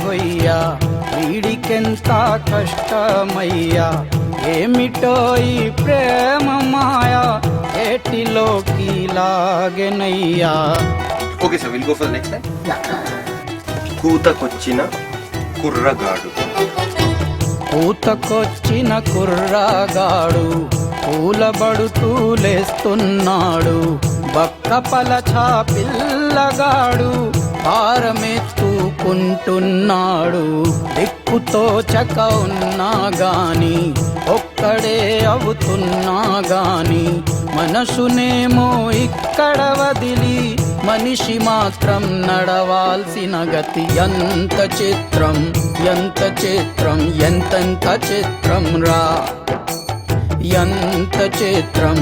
గొయ్య వీడికెంత కష్టమయ్యా ఏమిటో ఈ ప్రేమ మాయా ఏటిలోకి లాగెనయ్యా. Okay sir, will go for next time. కూతకొచ్చిన కుర్రగాడు. పూతకొచ్చిన కుర్రగాడు పూలబడుతూ లేస్తున్నాడు. బక్క పలచా పిల్లగాడు భారమెత్తుకుంటున్నాడు. దిక్కుతో చక ఉన్నా గాని ఒక్కడే అవుతున్నా గాని మనసునేమో ఇక్కడ వదిలి మనిషి మాత్రం నడవాల్సిన గతి. ఎంత చిత్రం ఎంత చిత్రం ఎంతెంత చిత్రం రా. ఎంత చిత్రం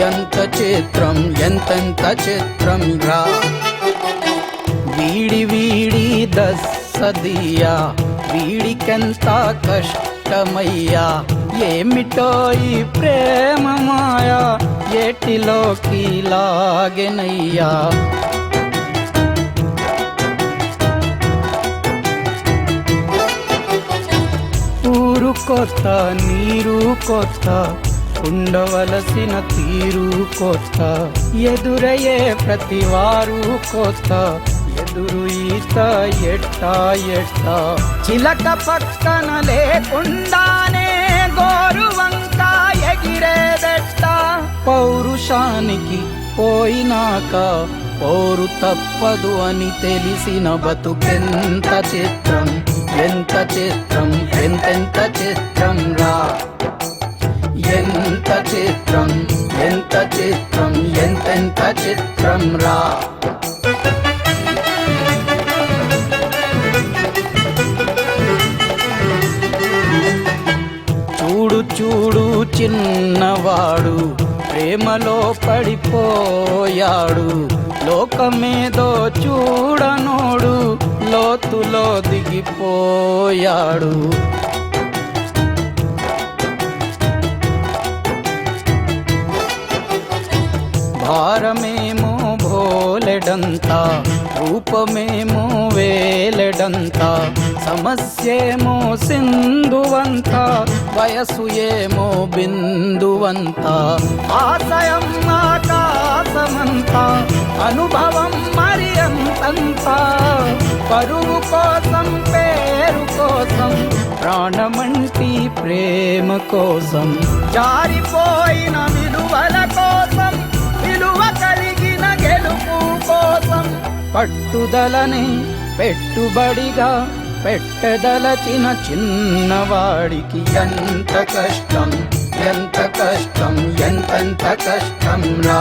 ఎంత చిత్రం ఎంతెంత చిత్రం రా. వీడి వీడి దస్సదియా వీడికెంత కష్టమయ్యా ఏమిటో ఈ ప్రేమ మాయా ఏటిలోకి లాగెనయ్యా. ఊరు కొత్త నీరు కొత్త ఉండవలసిన తీరు కొత్త ఎదురయ్యే ప్రతివారు కొత్త ఎదురు ఈత ఎట్టా ఎట్టా. చిలక పక్కన లేకుండానే గోరు వంక ఎగిరేదెట్ట. పౌరుషానికి పోయినాక పోరు తప్పదు అని తెలిసిన బతుకెంత చిత్రం ఎంత చిత్రం ఎంతెంత చిత్రం రా. ఎంత చిత్రం ఎంత చిత్రం ఎంతెంత చిత్రం రా. చూడు చూడు చిన్నవాడు ప్రేమలో పడిపోయాడు. లోకమేదో చూడనోడు లోతులో దిగిపోయాడు. భారమేమో భోలెడంత రూపమేమో వేలెడంత సమస్యేమో సింధువంత వయసు ఏమో బిందువంత. ఆశయం ఆకాశమంత అనుభవం మరి అంతంత. పరువు కోసం పేరు కోసం ప్రాణమంటి ప్రేమ కోసం జారిపోయిన విలువల కోసం విలువ కలిగిన గెలుపు కోసం పట్టుదలని పెట్టుబడిగా పెట్టదలచిన చిన్నవాడికి ఎంత కష్టం ఎంత కష్టం ఎంతెంత కష్టం రా.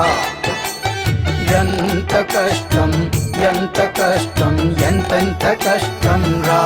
ఎంత కష్టం ఎంత కష్టం ఎంతెంత కష్టం రా.